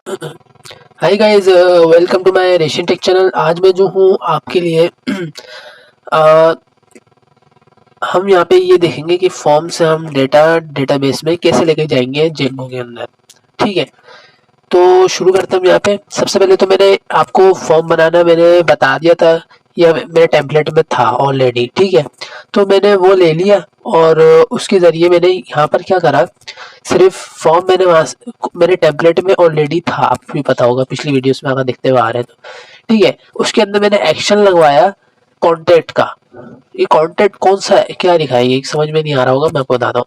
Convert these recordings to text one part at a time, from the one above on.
Hi guys, welcome to my रेशियन tech channel. आज मैं जो हूँ आपके लिए अ, हम यहाँ पे ये देखेंगे कि फॉर्म से हम डेटाबेस में कैसे लेके जाएंगे जेंगो के अंदर। ठीक है, तो शुरू करते हैं हम यहाँ पे। सबसे पहले तो मैंने आपको फॉर्म बनाना मैंने बता दिया था, या मेरे टेम्पलेट में था ऑलरेडी। ठीक है, तो मैंने वो ले लिया और उसके ज़रिए मैंने यहाँ पर क्या करा, सिर्फ फॉर्म मैंने वहाँ मेरे टेम्पलेट में ऑलरेडी था, आपको भी पता होगा पिछली वीडियोस में अगर देखते हुए आ रहे हैं तो। ठीक है, उसके अंदर मैंने एक्शन लगवाया कॉन्टैक्ट का। ये कॉन्टैक्ट कौन सा है, क्या लिखा है, ये समझ में नहीं आ रहा होगा, मैं आपको बताता हूँ।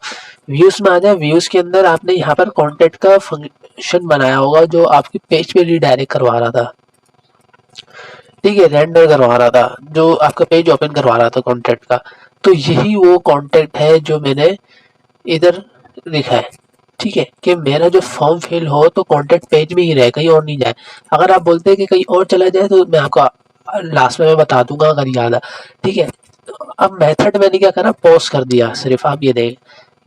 व्यूज में आ जाए, व्यूज के अंदर आपने यहाँ पर कॉन्टैक्ट का फंक्शन बनाया होगा जो आपकी पेज पे रिडायरेक्ट करवा रहा था। ठीक है, रेंडर करवा रहा था, जो आपका पेज ओपन करवा रहा था कॉन्टैक्ट का। तो यही वो कॉन्टैक्ट है जो मैंने इधर लिखा है। ठीक है, कि मेरा जो फॉर्म फिल हो तो कॉन्टैक्ट पेज में ही रहे, कहीं और नहीं जाए। अगर आप बोलते हैं कि कहीं और चला जाए तो मैं आपको लास्ट में मैं बता दूंगा अगर याद आ। ठीक है, अब मेथड मैंने क्या करा, पॉज कर दिया सिर्फ। आप ये देख,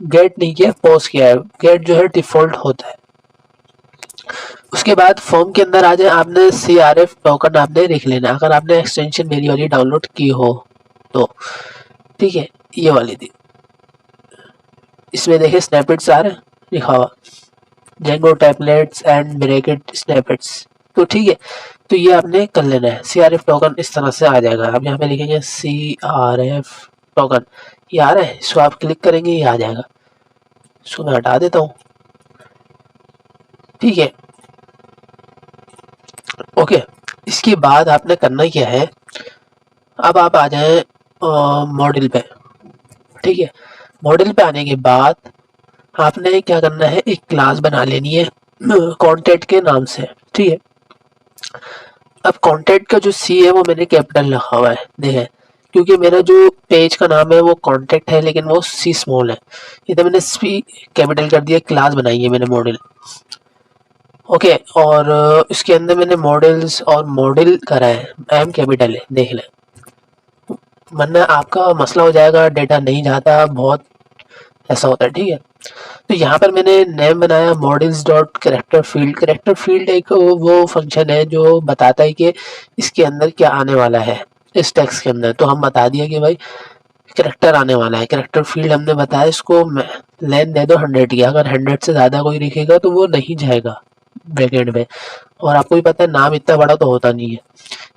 गेट नहीं किया, पॉज किया है। गेट जो है डिफॉल्ट होता है। उसके बाद फॉर्म के अंदर आ जाए, आपने CRF टोकन आपने लिख लेना अगर आपने एक्सटेंशन मेरी वाली डाउनलोड की हो तो। ठीक है, ये वाली थी। इसमें देखे स्नैपेट्स आ रहे हैं लिखा हुआ, जेंगो टेम्पलेट्स एंड ब्रैकेट स्नैपेट्स। तो ठीक है, तो ये आपने कर लेना है। CRF टोकन इस तरह से आ जाएगा। अब यहाँ पे लिखेंगे CRF टोकन, ये आ रहा है, इसको आप क्लिक करेंगे ये आ जाएगा। इसको मैं हटा देता हूँ। ठीक है, ओके। इसके बाद आपने करना क्या है, अब आप आ जाए मॉडल पे। ठीक है, मॉडल पे आने के बाद आपने क्या करना है, एक क्लास बना लेनी है कॉन्टैक्ट के नाम से। ठीक है, अब कॉन्टैक्ट का जो C है वो मैंने कैपिटल रखा हुआ है, देखें, क्योंकि मेरा जो पेज का नाम है वो कॉन्टैक्ट है लेकिन वो C स्मॉल है। इधर मैंने C कैपिटल कर दिया, क्लास बनाई है मैंने मॉडल। ओके, और इसके अंदर मैंने मॉडल्स और मॉडल करा है, M कैपिटल है, देख लें, वरना आपका मसला हो जाएगा, डेटा नहीं जाता, बहुत ऐसा होता है। ठीक है, तो यहाँ पर मैंने नेम बनाया models dot character field. Character field एक वो फंक्शन है जो बताता है कि इसके अंदर क्या आने वाला है, इस टेक्स्ट के अंदर। तो हम बता दिया कि भाई करेक्टर आने वाला है। करेक्टर फील्ड हमने बताया, इसको लेन दे दो 100 की। अगर 100 से ज़्यादा कोई लिखेगा तो वो नहीं जाएगा ब्रैकेट में। और आपको भी पता है नाम इतना बड़ा तो होता नहीं है,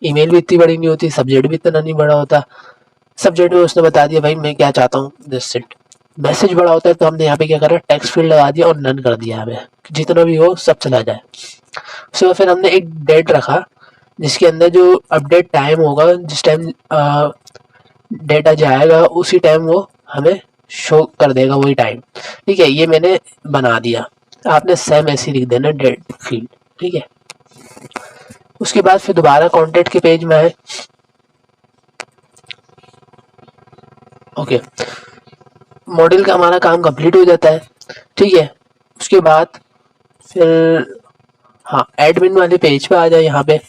ईमेल भी इतनी बड़ी नहीं होती, सब्जेक्ट भी इतना नहीं बड़ा होता। सब्जेक्ट में उसने बता दिया भाई मैं क्या चाहता हूँ, दिस इट। मैसेज बड़ा होता है तो हमने यहाँ पे क्या करा, टेक्स्ट फील्ड लगा दिया और नन कर दिया, हमें जितना भी हो सब चला जाए। उसके बाद फिर हमने एक डेट रखा जिसके अंदर जो अपडेट टाइम होगा, जिस टाइम डेटा जाएगा उसी टाइम वो हमें शो कर देगा, वही टाइम। ठीक है, ये मैंने बना दिया। आपने सेम ऐसे लिख देना डेट फील्ड। ठीक है, उसके बाद फिर दोबारा कॉन्टेक्ट के पेज में आए। ओके, मॉडल का हमारा काम कंप्लीट हो जाता है। ठीक है, उसके बाद फिर हाँ, एडमिन वाले पेज पे आ जाए। यहाँ पे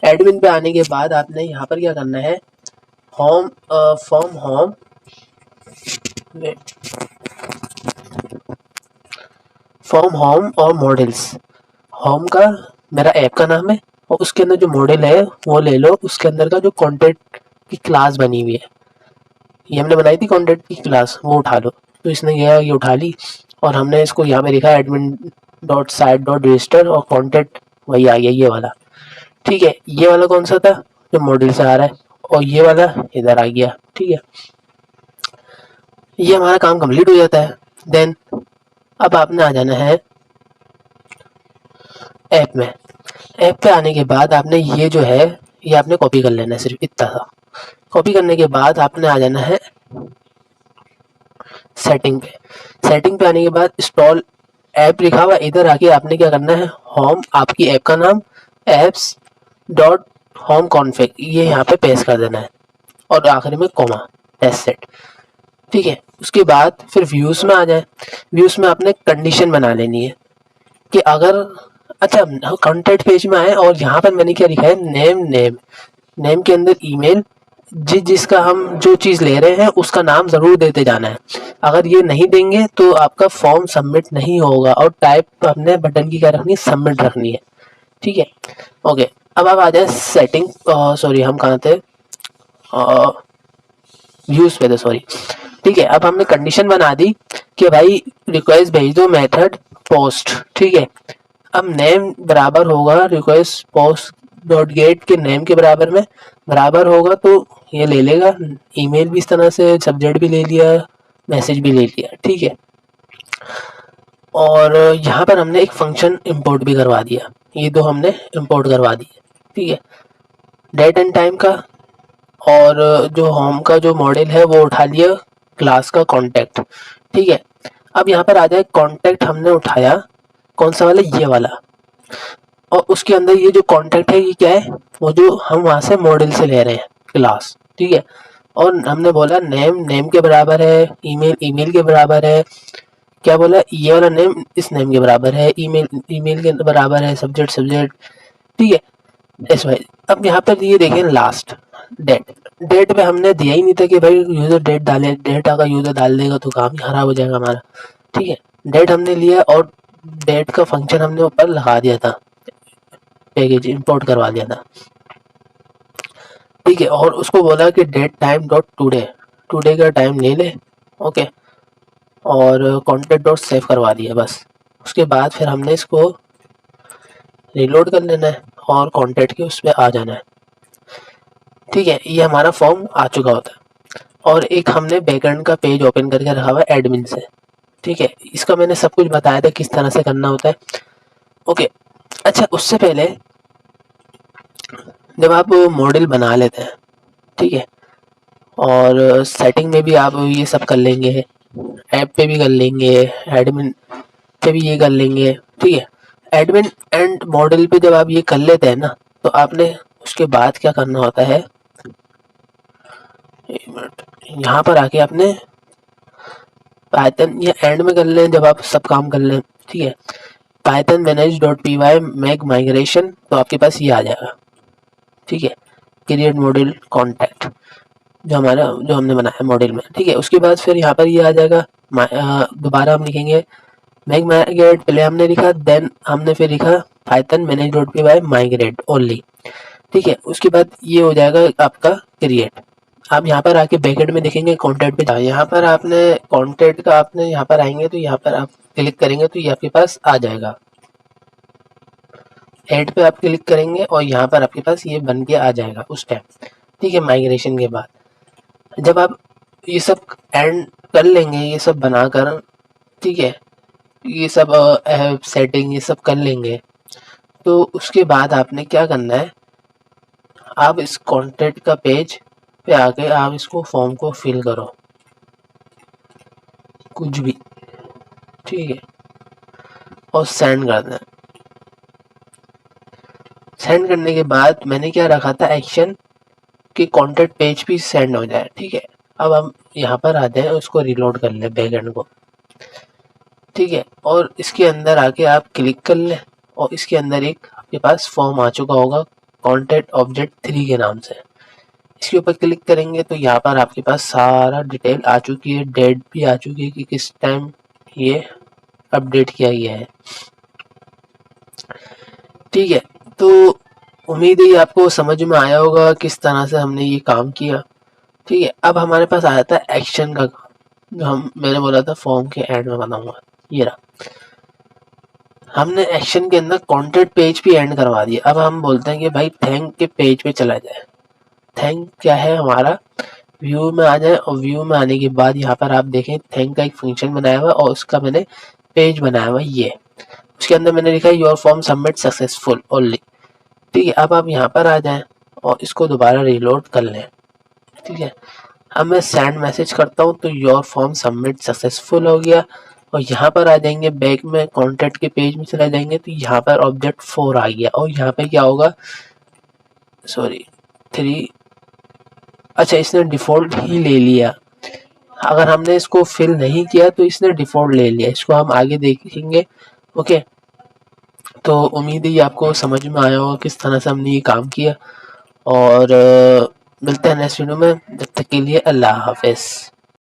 एडमिन पे आने के बाद आपने यहाँ पर क्या करना है, home from home from home और मॉडल्स। होम का मेरा ऐप का नाम है और उसके अंदर जो मॉडल है वो ले लो, उसके अंदर का जो कॉन्टेक्ट की क्लास बनी हुई है, ये हमने बनाई थी कॉन्टेक्ट की क्लास, वो उठा लो। तो इसने ये उठा ली और हमने इसको यहाँ पे लिखा admin dot site dot register और कॉन्टेक्ट वही आ गया, ये वाला। ठीक है, ये वाला कौन सा था जो मॉडल से आ रहा है, और ये वाला इधर आ गया। ठीक है, ये हमारा काम कंप्लीट हो जाता है। देन अब आपने आ जाना है ऐप में। ऐप पे आने के बाद आपने ये जो है ये आपने कॉपी कर लेना है, सिर्फ इतना सा। कॉपी करने के बाद आपने आ जाना है सेटिंग पे। सेटिंग पे आने के बाद इंस्टॉल ऐप लिखा हुआ, इधर आके आपने क्या करना है, होम, आपकी ऐप का नाम, एप्स डॉट होम कॉन्फ़िग, ये यहाँ पे पेस्ट कर देना है और आखिरी में कॉमा, दैट्स इट। ठीक है, उसके बाद फिर व्यूज़ में आ जाए। व्यूज़ में आपने कंडीशन बना लेनी है कि अगर, अच्छा, कॉन्टैक्ट पेज में आए और यहाँ पर मैंने क्या लिखा है, नेम के अंदर ईमेल, जिसका हम जो चीज़ ले रहे हैं उसका नाम ज़रूर देते जाना है। अगर ये नहीं देंगे तो आपका फॉर्म सबमिट नहीं होगा। और टाइप अपने बटन की क्या रखनी है, सबमिट रखनी है। ठीक है। ओके, अब आप आ जाए सेटिंग, सॉरी हम कहाँ थे, व्यूज पे थे, सॉरी। ठीक है, अब हमने कंडीशन बना दी कि भाई रिक्वेस्ट भेज दो मेथड पोस्ट। ठीक है, अब नेम बराबर होगा रिक्वेस्ट पोस्ट डॉट गेट के नेम के बराबर में, बराबर होगा तो ये ले लेगा। ईमेल भी इस तरह से सब्जेक्ट भी ले लिया, मैसेज भी ले लिया। ठीक है, और यहाँ पर हमने एक फंक्शन इंपोर्ट भी करवा दिया, ये दो हमने इंपोर्ट करवा दिए। ठीक है, डेट एंड टाइम का, और जो होम का जो मॉडल है वो उठा लिया क्लास का कॉन्टैक्ट। ठीक है, अब यहाँ पर आ जाए कॉन्टैक्ट हमने उठाया कौन सा वाला, ये वाला, और उसके अंदर ये जो कॉन्टैक्ट है ये क्या है, वो जो हम वहाँ से मॉडल से ले रहे हैं क्लास। ठीक है, और हमने बोला नेम नेम के बराबर है, ईमेल ईमेल के बराबर है, क्या बोला, ये वाला नेम इस नेम के बराबर है, ईमेल ईमेल के बराबर है, सब्जेक्ट सब्जेक्ट। ठीक है, इस वाइज। अब यहाँ पर ये देखें लास्ट डेट, डेट पे हमने दिया ही नहीं था कि भाई यूजर डेट डाले, डेट अगर यूजर डाल देगा तो काम ही खराब हो जाएगा हमारा। ठीक है, डेट हमने लिया और डेट का फंक्शन हमने ऊपर लगा दिया था, पैकेज इंपोर्ट करवा दिया था। ठीक है, और उसको बोला कि date time dot today, today का टाइम ले ले। ओके, और कॉन्टेक्ट डॉट सेव करवा दिया बस। उसके बाद फिर हमने इसको रिलोड कर लेना है और कॉन्टेक्ट के उस पर आ जाना है। ठीक है, ये हमारा फॉर्म आ चुका होता है, और एक हमने बैकएंड का पेज ओपन करके रखा हुआ है एडमिन से। ठीक है, इसका मैंने सब कुछ बताया था किस तरह से करना होता है। ओके, अच्छा उससे पहले जब आप मॉडल बना लेते हैं, ठीक है, और सेटिंग में भी आप ये सब कर लेंगे, ऐप पे भी कर लेंगे, एडमिन पे भी ये कर लेंगे। ठीक है, एडमिन एंड मॉडल पे जब आप ये कर लेते हैं ना, तो आपने उसके बाद क्या करना होता है, एक मिनट, यहाँ पर आके आपने पाइथन ये एंड में कर लें जब आप सब काम कर लें। ठीक है, Python manage dot P Y make migration, तो आपके पास ये आ जाएगा। ठीक है, क्रिएट मॉडल कॉन्टैक्ट जो हमारा जो हमने बनाया मॉडल में। ठीक है, उसके बाद फिर यहाँ पर ये आ जाएगा, दोबारा हम लिखेंगे मैक माइग्रेट, पहले हमने लिखा, देन हमने फिर लिखा Python manage dot P Y migrate only. ठीक है, उसके बाद ये हो जाएगा आपका क्रिएट। आप यहाँ पर आके बैकेंड में देखेंगे कॉन्टैक्ट पे, यहाँ पर आपने कॉन्टैक्ट का आपने यहाँ पर आएंगे तो यहाँ पर आप क्लिक करेंगे तो ये आपके पास आ जाएगा। ऐड पे आप क्लिक करेंगे और यहाँ पर आपके पास ये बन के आ जाएगा उस टाइम। ठीक है, माइग्रेशन के बाद जब आप ये सब एंड कर लेंगे, ये सब बनाकर, ठीक है, ये सब सेटिंग ये सब कर लेंगे, तो उसके बाद आपने क्या करना है, आप इस कॉन्टैक्ट का पेज पे आके आप इसको फॉर्म को फिल करो कुछ भी। ठीक है, और सेंड कर दें। सेंड करने के बाद मैंने क्या रखा था एक्शन कि कॉन्टैक्ट पेज भी सेंड हो जाए। ठीक है, अब हम यहाँ पर आ जाए, उसको रिलोड कर ले बैकएंड को। ठीक है, और इसके अंदर आके आप क्लिक कर लें और इसके अंदर एक आपके पास फॉर्म आ चुका होगा कॉन्टैक्ट ऑब्जेक्ट 3 के नाम से। इसके ऊपर क्लिक करेंगे तो यहाँ पर आपके पास सारा डिटेल आ चुकी है, डेट भी आ चुकी है कि किस टाइम ये अपडेट किया गया है। ठीक है, तो उम्मीद है आपको समझ में आया होगा किस तरह से हमने ये काम किया। ठीक है, अब हमारे पास आया था एक्शन का काम, जो मैंने बोला था फॉर्म के एंड में बनाऊंगा, ये रहा। हमने एक्शन के अंदर कॉन्टैक्ट पेज भी एंड करवा दिया। अब हम बोलते हैं कि भाई थैंक के पेज पे चला जाए। थैंक क्या है, हमारा व्यू में आ जाए, और व्यू में आने के बाद यहाँ पर आप देखें थैंक का एक फंक्शन बनाया हुआ और उसका मैंने पेज बनाया हुआ ये, उसके अंदर मैंने लिखा है your form submit successful only. ठीक है, अब आप यहाँ पर आ जाएं और इसको दोबारा रिलोड कर लें। ठीक है, अब मैं सेंड मैसेज करता हूँ तो योर फॉर्म सबमिट सक्सेसफुल हो गया, और यहाँ पर आ जाएंगे बैक में कॉन्टैक्ट के पेज में चला जाएंगे तो यहाँ पर ऑब्जेक्ट 4 आ गया, और यहाँ पे क्या होगा, सॉरी 3, अच्छा इसने डिफॉल्ट ही ले लिया। अगर हमने इसको फिल नहीं किया तो इसने डिफॉल्ट ले लिया, इसको हम आगे देखेंगे। ओके, तो उम्मीद है आपको समझ में आया होगा किस तरह से हमने ये काम किया, और मिलते हैं नेक्स्ट वीडियो में। जब तक के लिए अल्लाह हाफिज़।